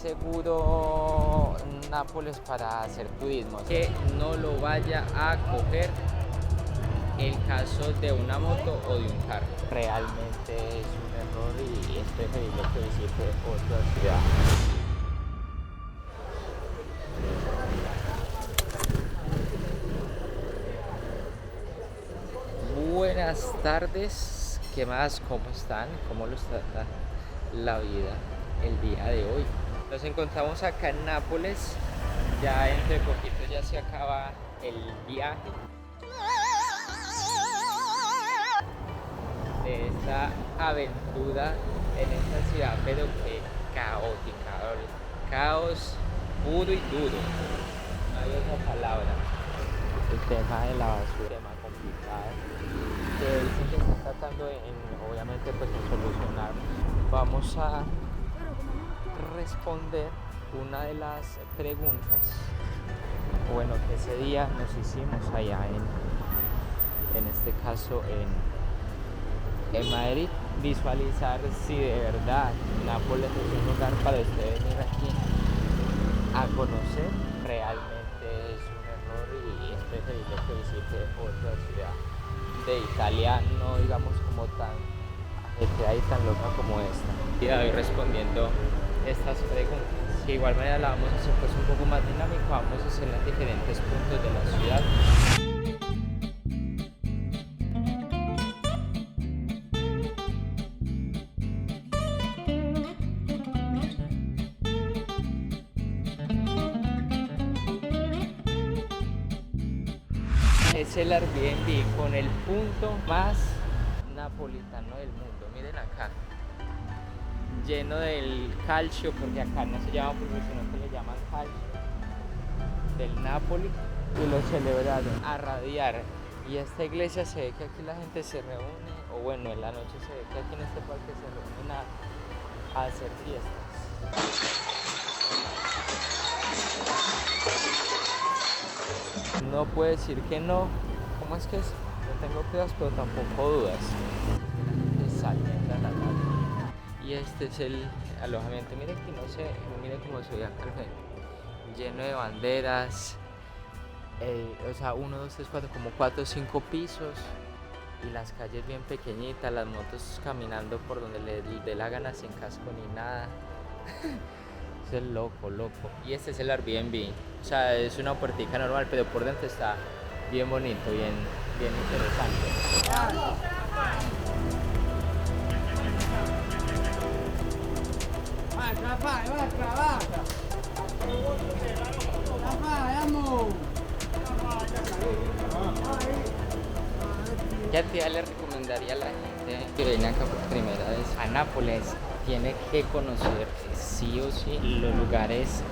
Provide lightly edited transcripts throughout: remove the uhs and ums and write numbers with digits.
seguro Nápoles para hacer turismo. Que no lo vaya a coger el caso de una moto o de un carro. Realmente es un error y es preferible que visite otra ciudad. Buenas tardes, ¿qué más? ¿Cómo están? ¿Cómo los trata la vida el día de hoy? Nos encontramos acá en Nápoles, ya entre poquito ya se acaba el viaje de esta aventura en esta ciudad, pero que caótica, ¿verdad? Caos puro y duro, no hay otra palabra. El tema de la basura, tema complicado, que dicen que se está tratando obviamente pues en solucionar. Vamos a responder una de las preguntas, bueno, que ese día nos hicimos allá en este caso en Madrid, visualizar si de verdad Nápoles es un lugar para ustedes venir aquí a conocer. Realmente es un error y es preferible que visite otra ciudad de Italia, no digamos como tan ajetreada y tan loca como esta. Y voy respondiendo estas preguntas. De igual manera la vamos a hacer pues un poco más dinámica, vamos a hacer en diferentes puntos de la ciudad. Es el Airbnb con el punto más napolitano del mundo. Miren acá, lleno del calcio, porque acá no se llama pulpo, sino que le llaman calcio, del Napoli, y lo celebraron a radiar. Y esta iglesia se ve que aquí la gente se reúne, o bueno, en la noche se ve que aquí en este parque se reúnen a hacer fiestas. No puede decir que no. ¿Cómo es que es? No tengo pruebas, pero tampoco dudas. Y este es el alojamiento. Miren que no sé, miren cómo se ve acá, lleno de banderas. O sea, 1, 2, 3, 4, como 4 o 5 pisos. Y las calles bien pequeñitas, las motos caminando por donde le dé la gana sin casco ni nada. Es loco. Y este es el Airbnb. O sea, es una puertica normal, pero por dentro está bien bonito, bien interesante. ¿Qué actividad le recomendaría a la gente que viene acá por primera vez a Nápoles? Tiene que conocer sí o sí los lugares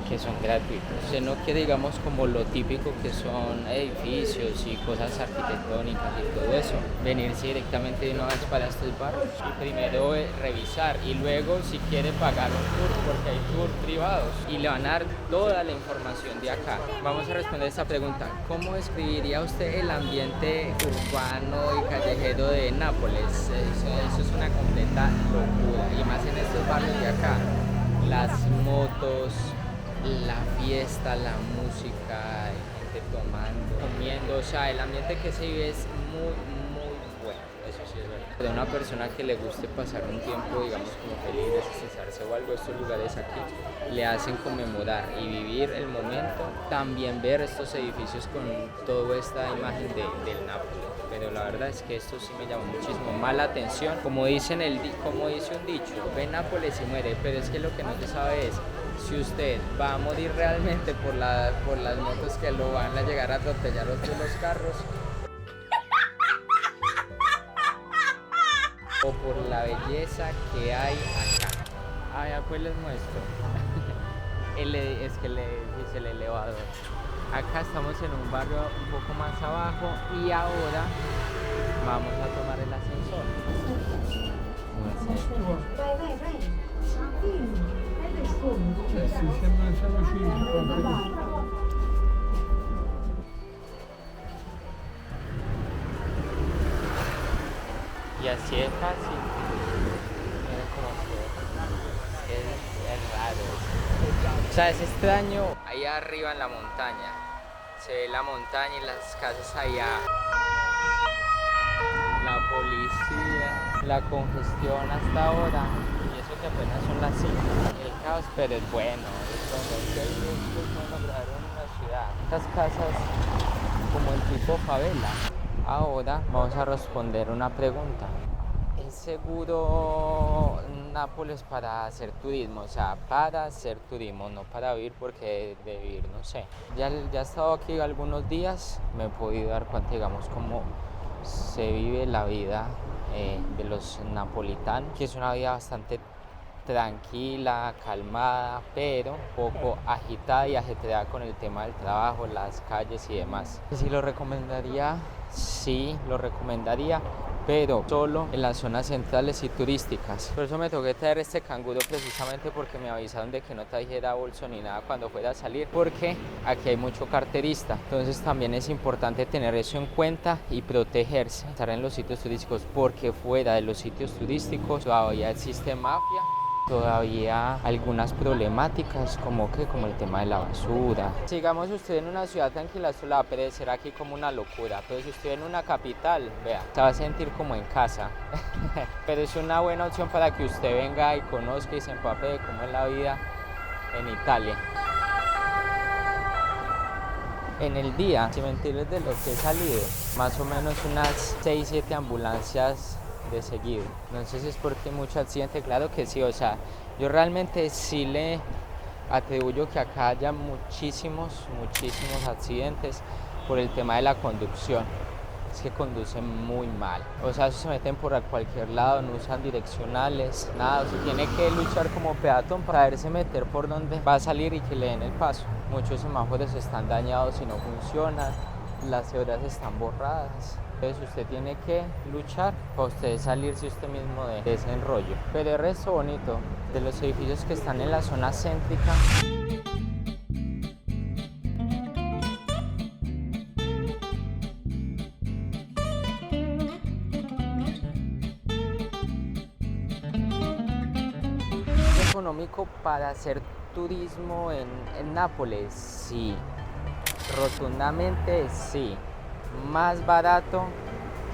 que son gratuitos. Se no que digamos como lo típico que son edificios y cosas arquitectónicas y todo eso. Venirse directamente de una vez para estos barrios y primero revisar y luego si quiere pagar un tour, porque hay tours privados y le van a dar toda la información de acá. Vamos a responder esta pregunta. ¿Cómo describiría usted el ambiente urbano y callejero de Nápoles? Eso es una completa locura, y más en estos barrios de acá. Las motos, la fiesta, la música, gente tomando, comiendo, o sea, el ambiente que se vive es muy bueno, eso sí es verdad. De una persona que le guste pasar un tiempo, digamos, como feliz, desestresarse o algo, estos lugares aquí le hacen conmemorar y vivir el momento, también ver estos edificios con toda esta imagen del Nápoles. Pero la verdad es que esto sí me llamó muchísimo más la atención. Como dice un dicho, ve Nápoles y muere, pero es que lo que no se sabe es si usted va a morir realmente por las motos que lo van a llegar a atropellar los carros, o por la belleza que hay acá. Ya pues les muestro. Es que dice el elevador. Acá estamos en un barrio un poco más abajo y ahora vamos a tomar el ascensor. Y así es fácil. Miren cómo se ve. es raro. O sea, es extraño. Ahí arriba en la montaña, se ve la montaña y las casas allá. La policía, la congestión hasta ahora. Y eso que apenas son las 5. El caos, pero es bueno. Es bueno grabar en una ciudad. Estas casas como el tipo favela. Ahora vamos a responder una pregunta. ¿Es seguro Nápoles para hacer turismo? O sea, para hacer turismo, no para vivir, porque de vivir, no sé. Ya he estado aquí algunos días, me he podido dar cuenta, digamos, cómo se vive la vida de los napolitanos, que es una vida bastante tranquila, calmada, pero un poco agitada y ajetreada con el tema del trabajo, las calles y demás. ¿Sí lo recomendaría? Sí, lo recomendaría, pero solo en las zonas centrales y turísticas. Por eso me toqué traer este canguro, precisamente porque me avisaron de que no trajera bolso ni nada cuando fuera a salir, porque aquí hay mucho carterista. Entonces también es importante tener eso en cuenta y protegerse, estar en los sitios turísticos, porque fuera de los sitios turísticos todavía existe mafia. Todavía algunas problemáticas como el tema de la basura. Sigamos, usted en una ciudad tranquila, esto la va a parecer aquí como una locura, pero si usted en una capital, vea, se va a sentir como en casa. Pero es una buena opción para que usted venga y conozca y se empape de cómo es la vida en Italia. En el día, sin mentirles, de lo que he salido, más o menos unas 6-7 ambulancias de seguido. No sé si es porque mucho accidente, claro que sí, o sea, yo realmente sí le atribuyo que acá haya muchísimos accidentes por el tema de la conducción. Es que conducen muy mal, o sea, se meten por cualquier lado, no usan direccionales, nada, o sea, tiene que luchar como peatón para verse meter por donde va a salir y que le den el paso. Muchos semáforos están dañados y no funcionan, las cebras están borradas. Entonces usted tiene que luchar para usted salirse usted mismo de ese enrollo. Pero el resto bonito, de los edificios que están en la zona céntrica. Económico para hacer turismo en Nápoles, sí. Rotundamente sí. Más barato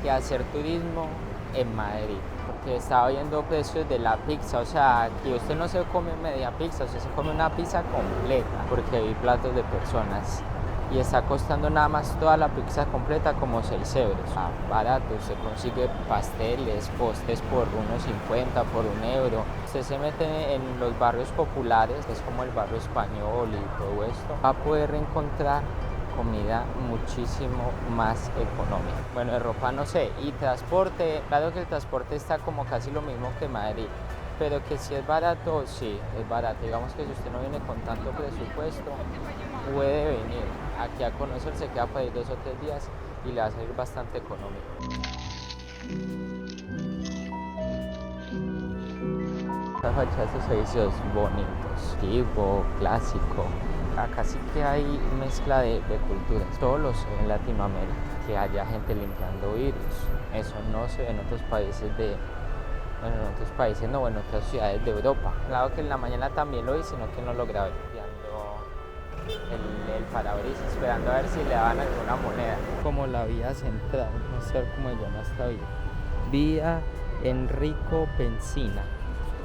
que hacer turismo en Madrid, porque estaba viendo precios de la pizza, o sea, aquí usted no se come media pizza, usted se come una pizza completa, porque hay platos de personas y está costando nada más toda la pizza completa como 6 euros. Barato, usted consigue pasteles, postres por 1,50, por 1 euro. Usted se mete en los barrios populares, que es como el barrio español y todo esto, va a poder encontrar comida muchísimo más económica. Bueno, de ropa no sé, y transporte, claro que el transporte está como casi lo mismo que Madrid, pero que si es barato, sí, es barato. Digamos que si usted no viene con tanto presupuesto, puede venir aquí a conocer, se queda para ir 2 o 3 días y le va a salir bastante económico. Estas fachadas, estos edificios bonitos, antiguo, clásico. Acá sí que hay mezcla de culturas, todos los en Latinoamérica, que haya gente limpiando vidrios. Eso no se ve en otros países en otras ciudades de Europa. Claro que en la mañana también lo vi, sino que no lo grabé, limpiando el parabrisas, esperando a ver si le daban alguna moneda. Como la vía central, no sé cómo se llama esta vía. Vía Enrico Pencina.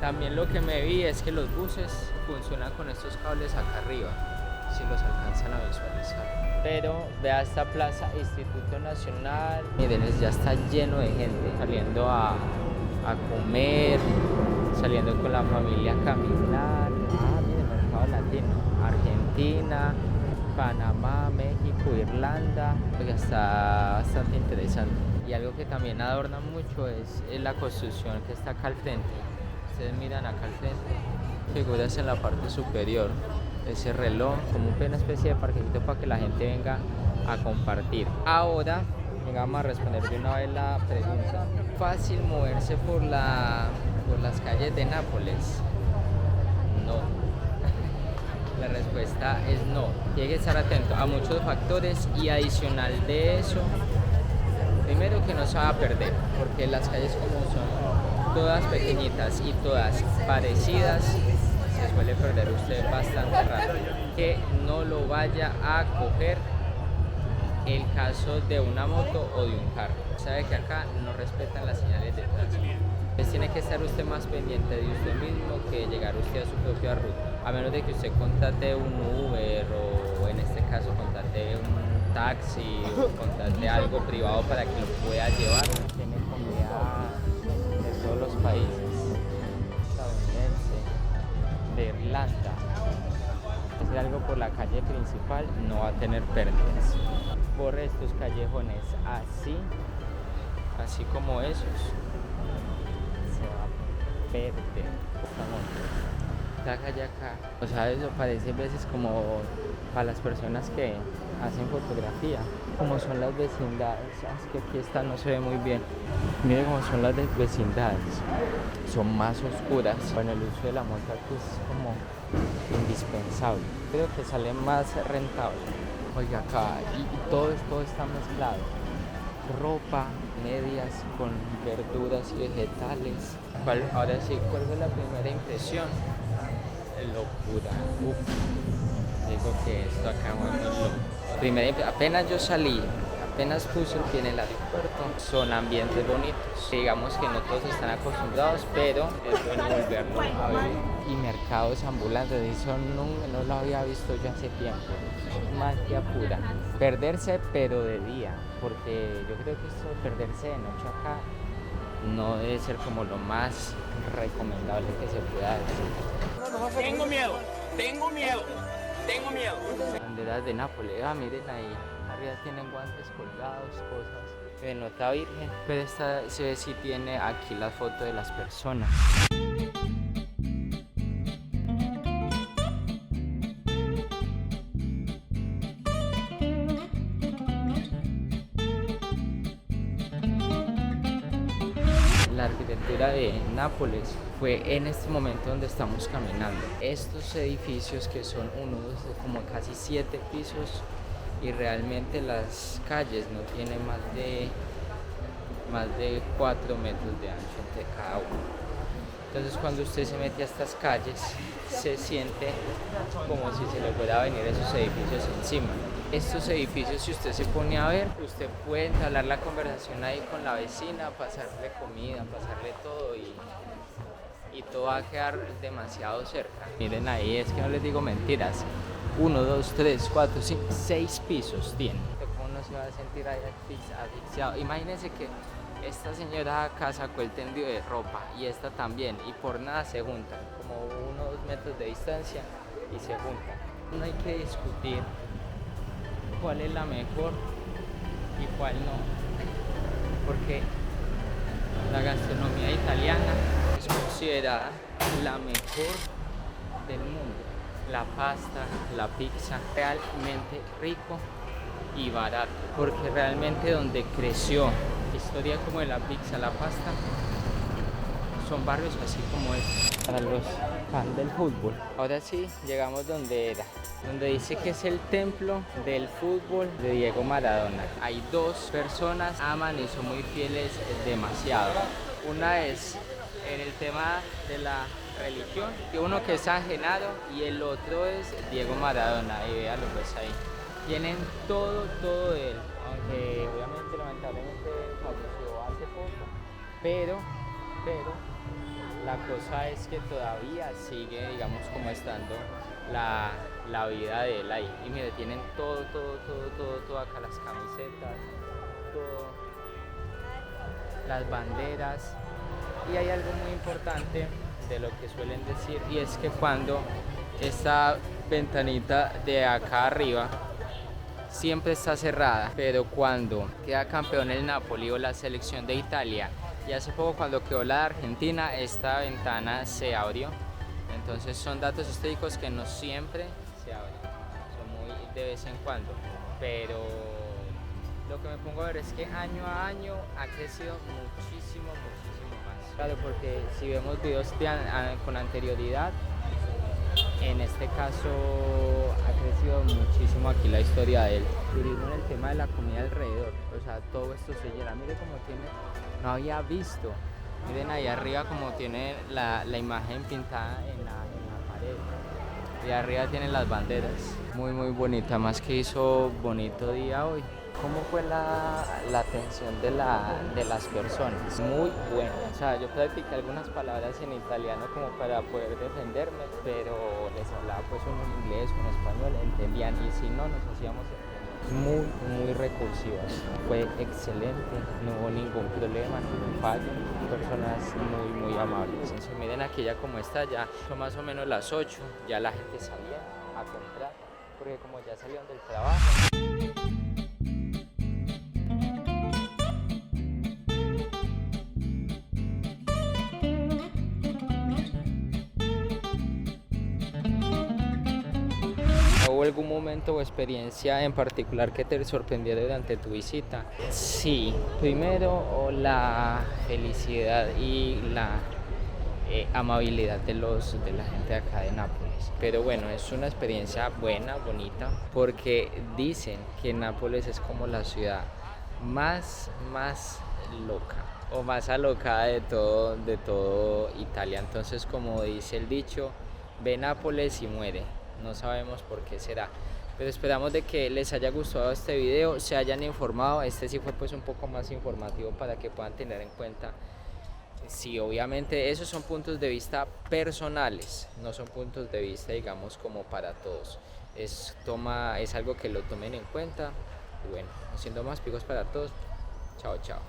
También lo que me vi es que los buses funcionan con estos cables acá arriba, si los alcanzan a visualizar. Pero vea esta plaza, Instituto Nacional, miren, ya está lleno de gente saliendo a comer, saliendo con la familia a caminar. Miren, mercado latino, Argentina, Panamá, México, Irlanda, ya está bastante interesante. Y algo que también adorna mucho es la construcción que está acá al frente. Ustedes miran acá al frente, figuras en la parte superior, ese reloj, como una especie de parquecito para que la gente venga a compartir. Ahora, vamos a responder de una vez la pregunta. ¿Fácil moverse por las calles de Nápoles? No. La respuesta es no. Tiene que estar atento a muchos factores y adicional de eso, primero que no se va a perder, porque las calles como son todas pequeñitas y todas parecidas, se suele perder usted bastante rápido. Que no lo vaya a coger el caso de una moto o de un carro. Sabe que acá no respetan las señales de tránsito. Entonces tiene que estar usted más pendiente de usted mismo que llegar usted a su propia ruta. A menos de que usted contrate un Uber o en este caso contrate un taxi o contrate algo privado para que lo pueda llevar. Tiene comida de todos los países, estadounidense, de Irlanda. Hacer algo por la calle principal no va a tener pérdidas. Por estos callejones así como esos, se va a perder. Esta calle acá, o sea, eso parece a veces como para las personas que hacen fotografía, como son las vecindades. Es que aquí esta no se ve muy bien. Mire cómo son las vecindades, son más oscuras. Bueno, el uso de la moto aquí es como indispensable, creo que sale más rentable. Oiga, acá y todo esto está mezclado, ropa, medias con verduras y vegetales. Ahora sí, ¿cuál fue la primera impresión? Locura. Digo que esto acá es muy loco. Apenas yo salí, apenas puse el pie en el aeropuerto, son ambientes bonitos. Digamos que no todos están acostumbrados, pero es bueno volverlo a ver. Y mercados ambulantes, eso no lo había visto yo hace tiempo. Magia pura. Perderse, pero de día, porque yo creo que esto de perderse de noche acá no debe ser como lo más recomendable que se pueda decir. Tengo miedo. Banderas de Nápoles, miren ahí, arriba tienen guantes colgados, cosas de nota virgen, pero esta sí tiene aquí la foto de las personas. La arquitectura de Nápoles fue en este momento donde estamos caminando. Estos edificios que son unos como casi 7 pisos y realmente las calles no tienen más de 4 metros de ancho entre cada uno. Entonces cuando usted se mete a estas calles se siente como si se le fuera a venir esos edificios encima. Estos edificios, si usted se pone a ver, usted puede entablar la conversación ahí con la vecina, pasarle comida, pasarle todo y todo va a quedar demasiado cerca. Miren ahí, es que no les digo mentiras. 1, 2, 3, 4, 5, 6 pisos tiene. ¿Cómo no se va a sentir ahí asfixiado? Imagínense que esta señora acá sacó el tendido de ropa y esta también, y por nada se juntan, como 1 o 2 metros de distancia y se juntan. No hay que discutir cuál es la mejor y cuál no, porque la gastronomía italiana es considerada la mejor del mundo. La pasta, la pizza, realmente rico y barato, porque realmente donde creció historia como de la pizza, la pasta, son barrios así como este, para los fans del fútbol. Ahora sí, llegamos donde dice que es el templo del fútbol de Diego Maradona. Hay 2 personas, aman y son muy fieles demasiado. Una es en el tema de la religión, y uno que es San Genaro y el otro es Diego Maradona, y véanlo pues ahí. Tienen todo de él, aunque obviamente lamentablemente falleció hace poco, pero la cosa es que todavía sigue, digamos, como estando la vida de él ahí. Y mire, tienen todo acá, las camisetas, todo, las banderas. Y hay algo muy importante de lo que suelen decir, y es que cuando esta ventanita de acá arriba siempre está cerrada, pero cuando queda campeón el Napoli o la selección de Italia, y hace poco cuando quedó la de Argentina, esta ventana se abrió. Entonces son datos históricos que no siempre se abren, son muy de vez en cuando, pero lo que me pongo a ver es que año a año ha crecido muchísimo más. Claro, porque si vemos videos con anterioridad, en este caso ha crecido muchísimo aquí la historia del turismo en el tema de la comida alrededor. O sea, todo esto se llena. Mire cómo tiene, no había visto. Miren ahí arriba como tiene la imagen pintada en la pared. Y arriba tienen las banderas. Muy muy bonita, más que hizo bonito día hoy. ¿Cómo fue la atención de las personas? Muy buena. O sea, yo practiqué algunas palabras en italiano como para poder defenderme, pero les hablaba pues uno en inglés, uno en español, entendían, y si no, nos hacíamos muy, muy recursivas. Fue excelente, no hubo ningún problema, ningún fallo. Personas muy, muy amables. Entonces, miren aquí ya como está, ya son más o menos las 8, ya la gente salía a comprar, porque como ya salieron del trabajo. ¿Hubo algún momento o experiencia en particular que te sorprendió durante tu visita? Sí, primero la felicidad y la amabilidad de la gente de acá de Nápoles. Pero bueno, es una experiencia buena, bonita, porque dicen que Nápoles es como la ciudad más loca o más alocada de todo Italia. Entonces, como dice el dicho, ve Nápoles y muere. No sabemos por qué será, pero esperamos de que les haya gustado este video, se hayan informado. Este sí fue pues un poco más informativo para que puedan tener en cuenta. Sí, obviamente esos son puntos de vista personales, no son puntos de vista digamos como para todos. Es algo que lo tomen en cuenta. Y bueno, no siendo más, picos para todos. Chao, chao.